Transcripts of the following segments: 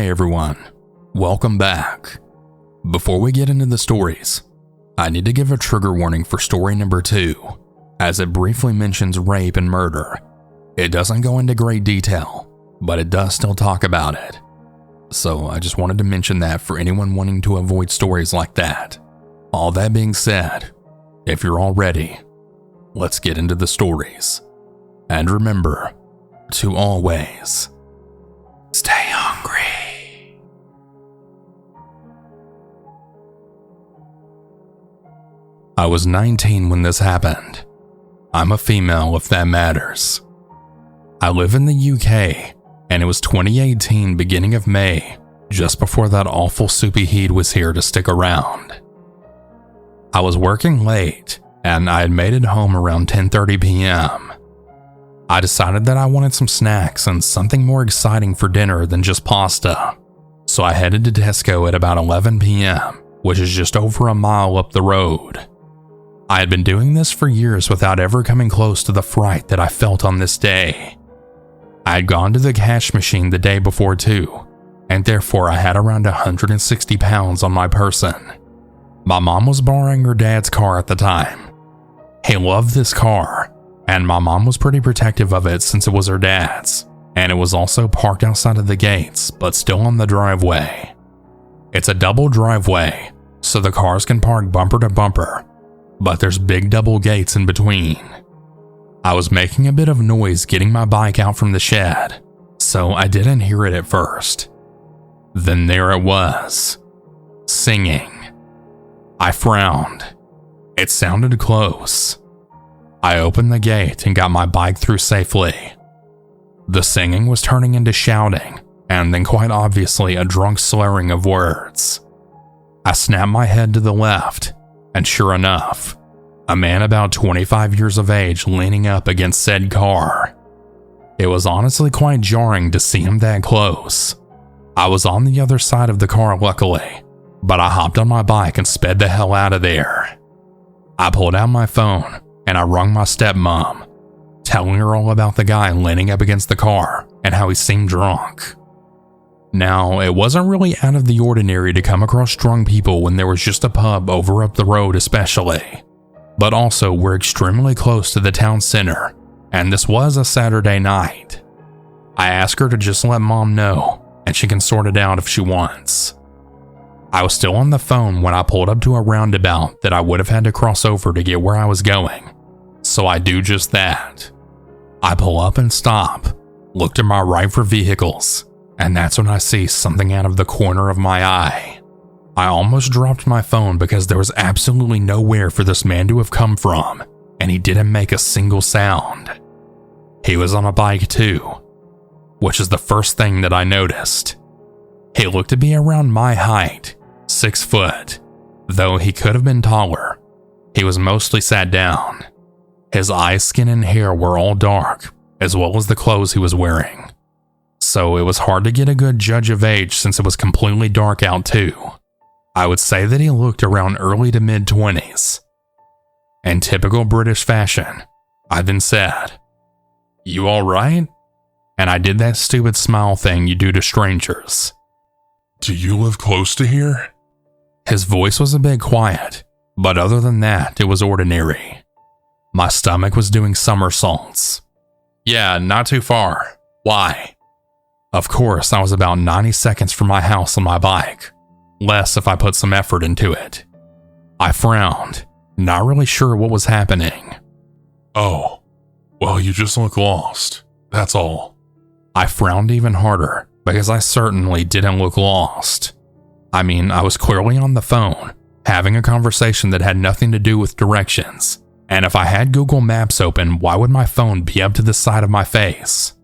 Hey everyone, welcome back. Before we get into the stories, I need to give a trigger warning for story number 2, as it briefly mentions rape and murder. It doesn't go into great detail, but it does still talk about it. So I just wanted to mention that for anyone wanting to avoid stories like that. All that being said, if you're all ready, let's get into the stories. And remember to always stay hungry. I was 19 when this happened. I'm a female if that matters. I live in the UK, and it was 2018, beginning of May, just before that awful soupy heat was here to stick around. I was working late, and I had made it home around 10:30 p.m. I decided that I wanted some snacks and something more exciting for dinner than just pasta, so I headed to Tesco at about 11 p.m., which is just over a mile up the road. I had been doing this for years without ever coming close to the fright that I felt on this day. I had gone to the cash machine the day before too, and therefore I had around 160 pounds on my person. My mom was borrowing her dad's car at the time. He loved this car, and my mom was pretty protective of it since it was her dad's, and it was also parked outside of the gates, but still on the driveway. It's a double driveway, so the cars can park bumper to bumper, but there's big double gates in between. I was making a bit of noise getting my bike out from the shed, so I didn't hear it at first. Then there it was, singing. I frowned. It sounded close. I opened the gate and got my bike through safely. The singing was turning into shouting, and then quite obviously a drunk slurring of words. I snapped my head to the left, and sure enough, a man about 25 years of age leaning up against said car. It was honestly quite jarring to see him that close. I was on the other side of the car luckily, but I hopped on my bike and sped the hell out of there. I pulled out my phone and I rung my stepmom, telling her all about the guy leaning up against the car and how he seemed drunk. Now, it wasn't really out of the ordinary to come across drunk people when there was just a pub over up the road especially, but also we're extremely close to the town center, and this was a Saturday night. I asked her to just let mom know, and she can sort it out if she wants. I was still on the phone when I pulled up to a roundabout that I would have had to cross over to get where I was going, so I do just that. I pull up and stop, look to my right for vehicles, and that's when I see something out of the corner of my eye. I almost dropped my phone because there was absolutely nowhere for this man to have come from, and he didn't make a single sound. He was on a bike too, which is the first thing that I noticed. He looked to be around my height, 6 foot, though he could have been taller. He was mostly sat down. His eyes, skin, and hair were all dark, as well as the clothes he was wearing. So it was hard to get a good judge of age since it was completely dark out too. I would say that he looked around early to mid-20s. In typical British fashion, I then said, "You all right?" And I did that stupid smile thing you do to strangers. "Do you live close to here?" His voice was a bit quiet, but other than that, it was ordinary. My stomach was doing somersaults. "Yeah, not too far. Why?" Of course, I was about 90 seconds from my house on my bike, less if I put some effort into it. I frowned, not really sure what was happening. "Oh, well, you just look lost, that's all." I frowned even harder because I certainly didn't look lost. I mean, I was clearly on the phone, having a conversation that had nothing to do with directions, and if I had Google Maps open, why would my phone be up to the side of my face?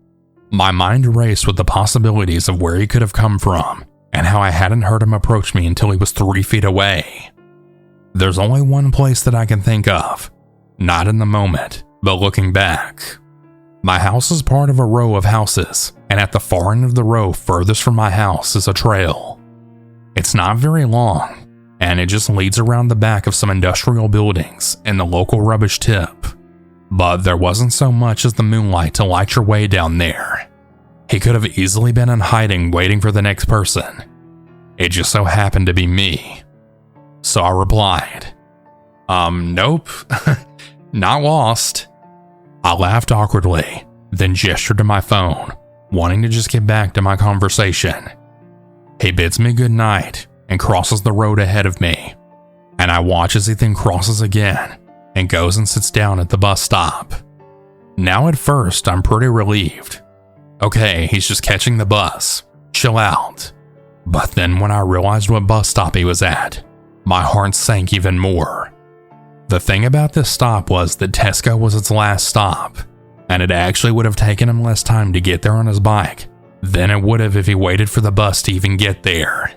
My mind raced with the possibilities of where he could have come from, and how I hadn't heard him approach me until he was 3 feet away. There's only one place that I can think of, not in the moment, but looking back. My house is part of a row of houses, and at the far end of the row furthest from my house is a trail. It's not very long, and it just leads around the back of some industrial buildings and the local rubbish tip. But there wasn't so much as the moonlight to light your way down there. He could have easily been in hiding waiting for the next person. It just so happened to be me. So I replied, nope, not lost. I laughed awkwardly, then gestured to my phone, wanting to just get back to my conversation. He bids me good night and crosses the road ahead of me, and I watch as he then crosses again and goes and sits down at the bus stop. Now at first, I'm pretty relieved. Okay, he's just catching the bus. Chill out. But then when I realized what bus stop he was at, my heart sank even more. The thing about this stop was that Tesco was its last stop, and it actually would have taken him less time to get there on his bike than it would have if he waited for the bus to even get there.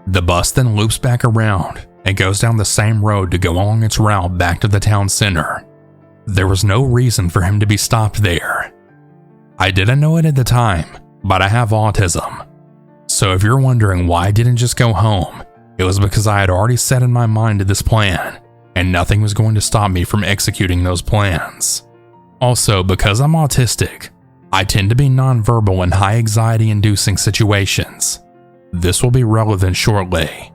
The bus then loops back around and goes down the same road to go along its route back to the town center. There was no reason for him to be stopped there. I didn't know it at the time, but I have autism. So if you're wondering why I didn't just go home, it was because I had already set in my mind this plan, and nothing was going to stop me from executing those plans. Also, because I'm autistic, I tend to be nonverbal in high anxiety-inducing situations. This will be relevant shortly.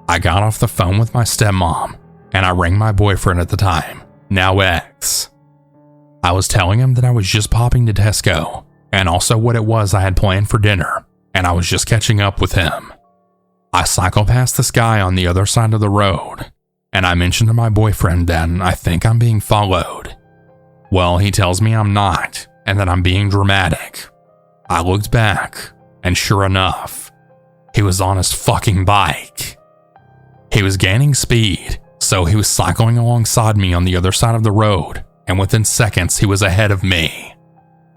I got off the phone with my stepmom, and I rang my boyfriend at the time, now ex. I was telling him that I was just popping to Tesco, and also what it was I had planned for dinner, and I was just catching up with him. I cycle past this guy on the other side of the road, and I mention to my boyfriend that I think I'm being followed. Well, he tells me I'm not, and that I'm being dramatic. I looked back, and sure enough, he was on his fucking bike. He was gaining speed, so he was cycling alongside me on the other side of the road, and within seconds he was ahead of me.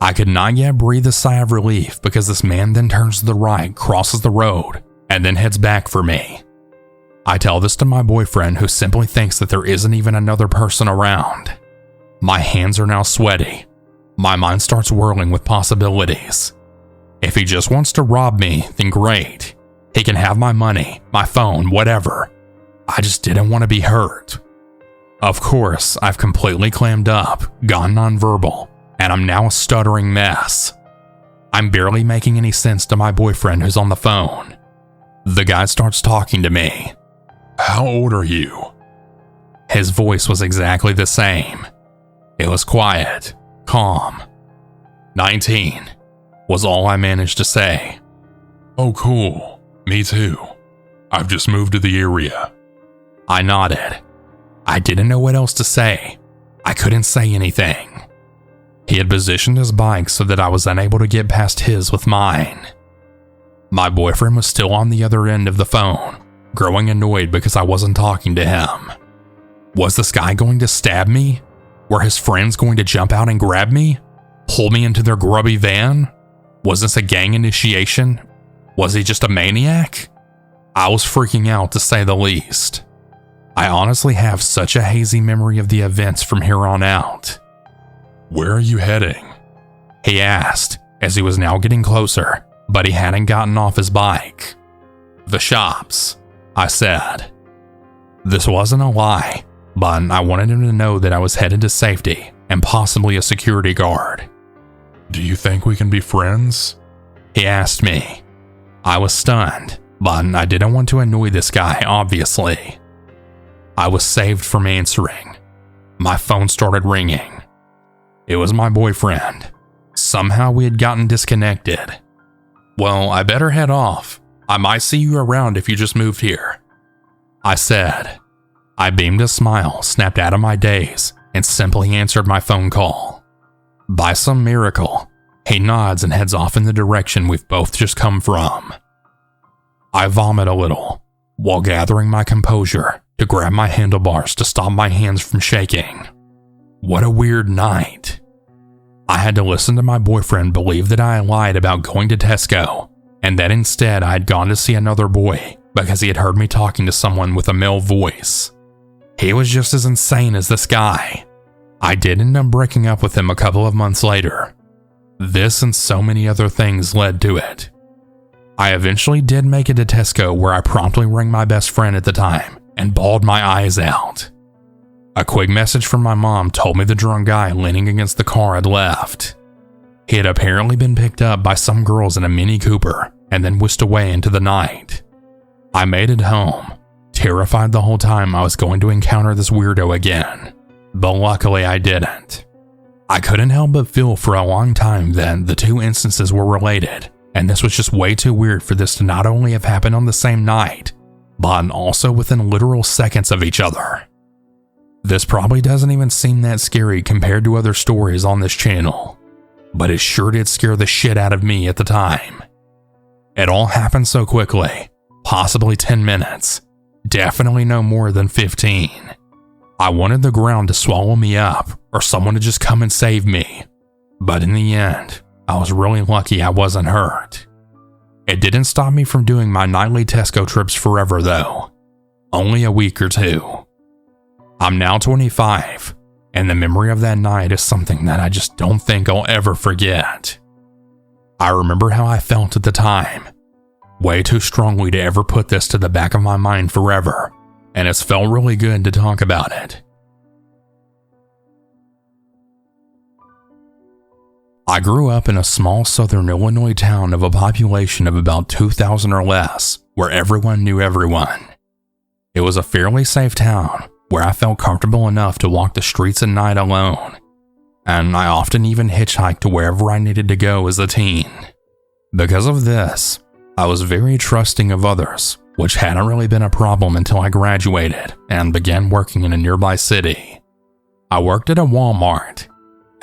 I could not yet breathe a sigh of relief because this man then turns to the right, crosses the road, and then heads back for me. I tell this to my boyfriend, who simply thinks that there isn't even another person around. My hands are now sweaty. My mind starts whirling with possibilities. If he just wants to rob me, then great. He can have my money, my phone, whatever. I just didn't want to be hurt. Of course, I've completely clammed up, gone nonverbal, and I'm now a stuttering mess. I'm barely making any sense to my boyfriend who's on the phone. The guy starts talking to me. How old are you? His voice was exactly the same. It was quiet, calm. 19 was all I managed to say. Oh, cool. Me too. I've just moved to the area. I nodded. I didn't know what else to say. I couldn't say anything. He had positioned his bike so that I was unable to get past his with mine. My boyfriend was still on the other end of the phone, growing annoyed because I wasn't talking to him. Was this guy going to stab me? Were his friends going to jump out and grab me? Pull me into their grubby van? Was this a gang initiation? Was he just a maniac? I was freaking out, to say the least. I honestly have such a hazy memory of the events from here on out. Where are you heading? He asked, as he was now getting closer, but he hadn't gotten off his bike. The shops, I said. This wasn't a lie, but I wanted him to know that I was headed to safety and possibly a security guard. Do you think we can be friends? He asked me. I was stunned, but I didn't want to annoy this guy, obviously. I was saved from answering. My phone started ringing. It was my boyfriend. Somehow we had gotten disconnected. Well, I better head off. I might see you around if you just moved here, I said. I beamed a smile, snapped out of my daze, and simply answered my phone call. By some miracle, he nods and heads off in the direction we've both just come from. I vomit a little, while gathering my composure to grab my handlebars to stop my hands from shaking. What a weird night. I had to listen to my boyfriend believe that I lied about going to Tesco, and that instead I had gone to see another boy because he had heard me talking to someone with a male voice. He was just as insane as this guy. I did end up breaking up with him a couple of months later. This and so many other things led to it. I eventually did make it to Tesco, where I promptly rang my best friend at the time and bawled my eyes out. A quick message from my mom told me the drunk guy leaning against the car had left. He had apparently been picked up by some girls in a Mini Cooper and then whisked away into the night. I made it home, terrified the whole time I was going to encounter this weirdo again, but luckily I didn't. I couldn't help but feel for a long time that the two instances were related, and this was just way too weird for this to not only have happened on the same night, but also within literal seconds of each other. This probably doesn't even seem that scary compared to other stories on this channel, but it sure did scare the shit out of me at the time. It all happened so quickly, possibly 10 minutes, definitely no more than 15. I wanted the ground to swallow me up or someone to just come and save me, but in the end, I was really lucky I wasn't hurt. It didn't stop me from doing my nightly Tesco trips forever though, only a week or two. I'm now 25, and the memory of that night is something that I just don't think I'll ever forget. I remember how I felt at the time, way too strongly to ever put this to the back of my mind forever, and it's felt really good to talk about it. I grew up in a small southern Illinois town of a population of about 2,000 or less, where everyone knew everyone. It was a fairly safe town, where I felt comfortable enough to walk the streets at night alone, and I often even hitchhiked to wherever I needed to go as a teen. Because of this, I was very trusting of others, which hadn't really been a problem until I graduated and began working in a nearby city. I worked at a Walmart,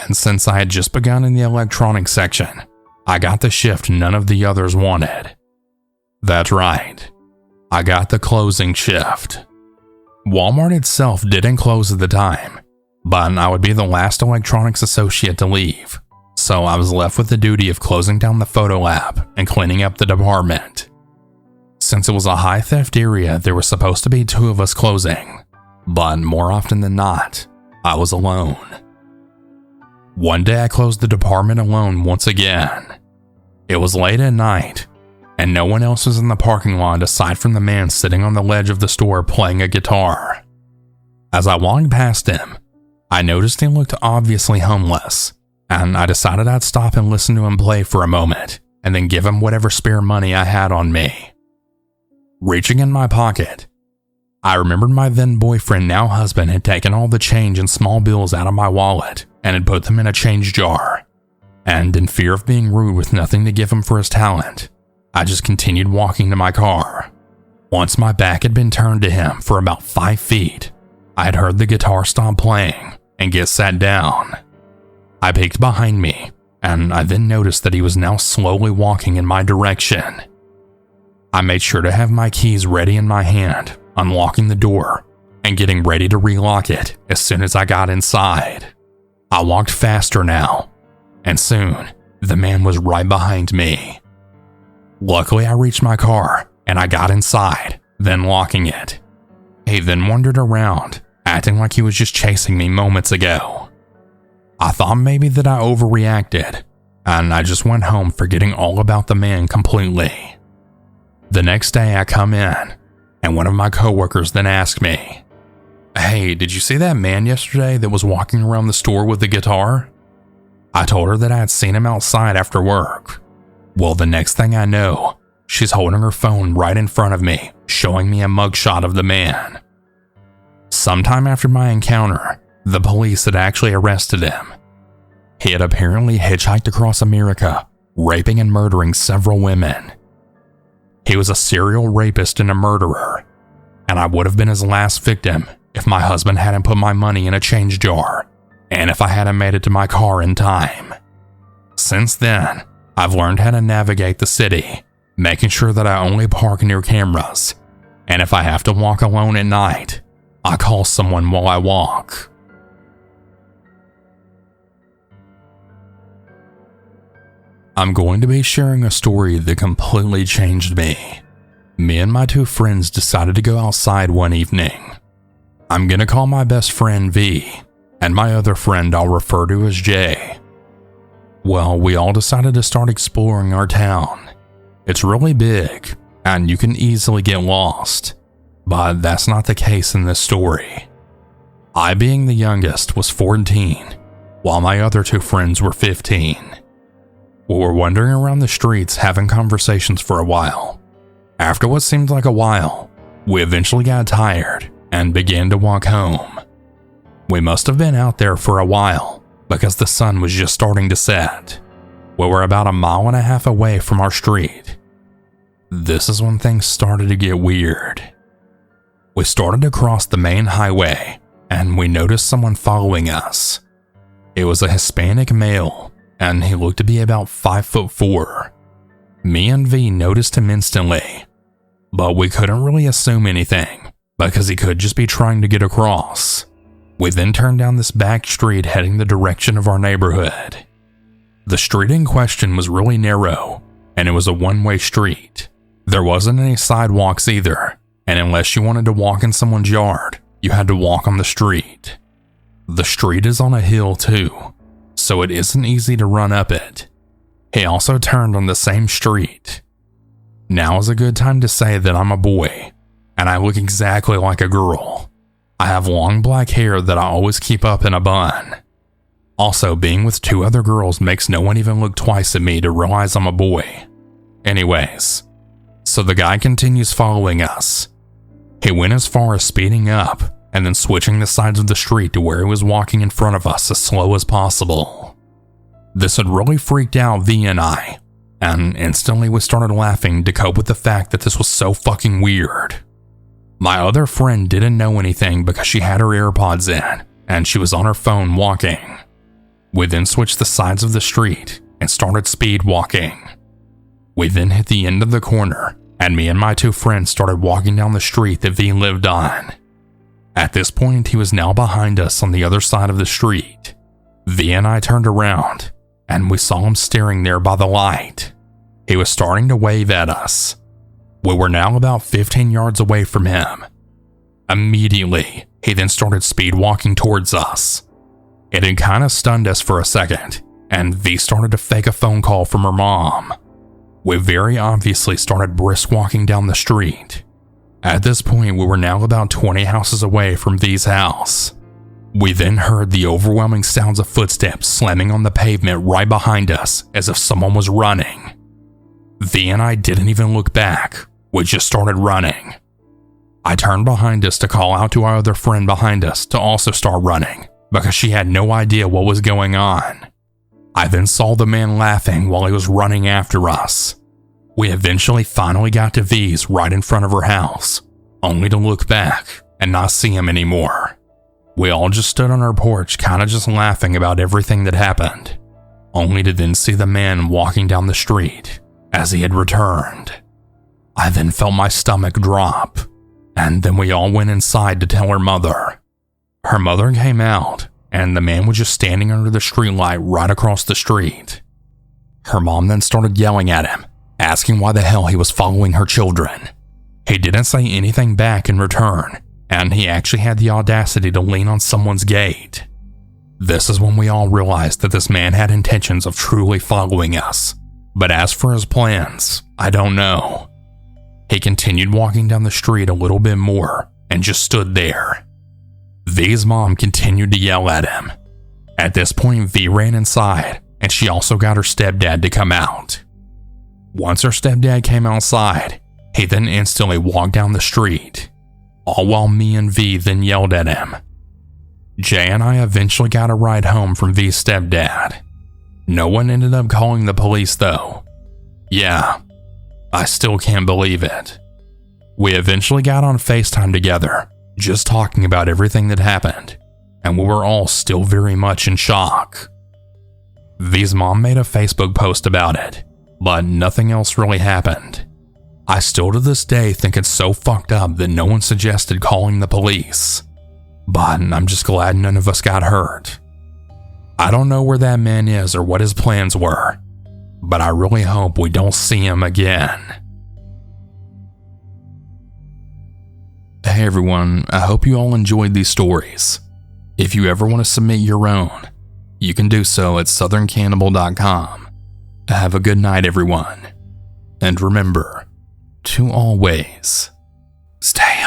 and since I had just begun in the electronics section, I got the shift none of the others wanted. That's right, I got the closing shift. Walmart itself didn't close at the time, but I would be the last electronics associate to leave, so I was left with the duty of closing down the photo lab and cleaning up the department. Since it was a high theft area, there were supposed to be two of us closing, but more often than not, I was alone. One day I closed the department alone once again. It was late at night, and no one else was in the parking lot aside from the man sitting on the ledge of the store playing a guitar. As I walked past him, I noticed he looked obviously homeless, and I decided I'd stop and listen to him play for a moment, and then give him whatever spare money I had on me. Reaching in my pocket, I remembered my then boyfriend, now husband, had taken all the change and small bills out of my wallet and had put them in a change jar, and in fear of being rude with nothing to give him for his talent, I just continued walking to my car. Once my back had been turned to him for about 5 feet, I had heard the guitar stop playing and get sat down. I peeked behind me, and I then noticed that he was now slowly walking in my direction. I made sure to have my keys ready in my hand, unlocking the door and getting ready to relock it as soon as I got inside. I walked faster now, and soon the man was right behind me. Luckily, I reached my car and I got inside, then locking it. He then wandered around, acting like he was just chasing me moments ago. I thought maybe that I overreacted, and I just went home forgetting all about the man completely. The next day I come in, and one of my coworkers then asked me, "Hey, did you see that man yesterday that was walking around the store with the guitar?" I told her that I had seen him outside after work. Well, the next thing I know, she's holding her phone right in front of me, showing me a mugshot of the man. Sometime after my encounter, the police had actually arrested him. He had apparently hitchhiked across America, raping and murdering several women. He was a serial rapist and a murderer, and I would have been his last victim if my husband hadn't put my money in a change jar, and if I hadn't made it to my car in time. Since then, I've learned how to navigate the city, making sure that I only park near cameras, and if I have to walk alone at night, I call someone while I walk. I'm going to be sharing a story that completely changed me. Me and my two friends decided to go outside one evening. I'm going to call my best friend V, and my other friend I'll refer to as J. Well, we all decided to start exploring our town. It's really big, and you can easily get lost, but that's not the case in this story. I, being the youngest, was 14, while my other two friends were 15. We were wandering around the streets having conversations for a while. After what seemed like a while, we eventually got tired and began to walk home. We must have been out there for a while because the sun was just starting to set. We were about 1.5 miles away from our street. This is when things started to get weird. We started to cross the main highway and we noticed someone following us. It was a Hispanic male and he looked to be about 5'4". Me and V noticed him instantly, but we couldn't really assume anything because he could just be trying to get across. We then turned down this back street heading the direction of our neighborhood. The street in question was really narrow and it was a one-way street. There wasn't any sidewalks either, and unless you wanted to walk in someone's yard, you had to walk on the street. The street is on a hill too, so it isn't easy to run up it. He also turned on the same street. Now is a good time to say that I'm a boy, and I look exactly like a girl. I have long black hair that I always keep up in a bun. Also, being with 2 other girls makes no one even look twice at me to realize I'm a boy. Anyways, so the guy continues following us. He went as far as speeding up and then switching the sides of the street to where he was walking in front of us as slow as possible. This had really freaked out V and I, and instantly we started laughing to cope with the fact that this was so fucking weird. My other friend didn't know anything because she had her AirPods in and she was on her phone walking. We then switched the sides of the street and started speed walking. We then hit the end of the corner and me and my 2 friends started walking down the street that V lived on. At this point, he was now behind us on the other side of the street. V and I turned around and we saw him staring there by the light. He was starting to wave at us. We were now about 15 yards away from him. Immediately, he then started speed walking towards us. It had kind of stunned us for a second, and V started to fake a phone call from her mom. We very obviously started brisk walking down the street. At this point, we were now about 20 houses away from V's house. We then heard the overwhelming sounds of footsteps slamming on the pavement right behind us as if someone was running. V and I didn't even look back, we just started running. I turned behind us to call out to our other friend behind us to also start running because she had no idea what was going on. I then saw the man laughing while he was running after us. We eventually finally got to V's right in front of her house, only to look back and not see him anymore. We all just stood on our porch kind of just laughing about everything that happened, only to then see the man walking down the street as he had returned. I then felt my stomach drop, and then we all went inside to tell her mother. Her mother came out, and the man was just standing under the streetlight right across the street. Her mom then started yelling at him, asking why the hell he was following her children. He didn't say anything back in return, and he actually had the audacity to lean on someone's gate. This is when we all realized that this man had intentions of truly following us, but as for his plans, I don't know. He continued walking down the street a little bit more and just stood there. V's mom continued to yell at him. At this point, V ran inside and she also got her stepdad to come out. Once her stepdad came outside, he then instantly walked down the street, all while me and V then yelled at him. Jay and I eventually got a ride home from V's stepdad. No one ended up calling the police though. Yeah, I still can't believe it. We eventually got on FaceTime together, just talking about everything that happened, and we were all still very much in shock. V's mom made a Facebook post about it, but nothing else really happened. I still to this day think it's so fucked up that no one suggested calling the police, but I'm just glad none of us got hurt. I don't know where that man is or what his plans were, but I really hope we don't see him again. Hey everyone, I hope you all enjoyed these stories. If you ever want to submit your own, you can do so at southerncannibal.com. Have a good night everyone, and remember to always stay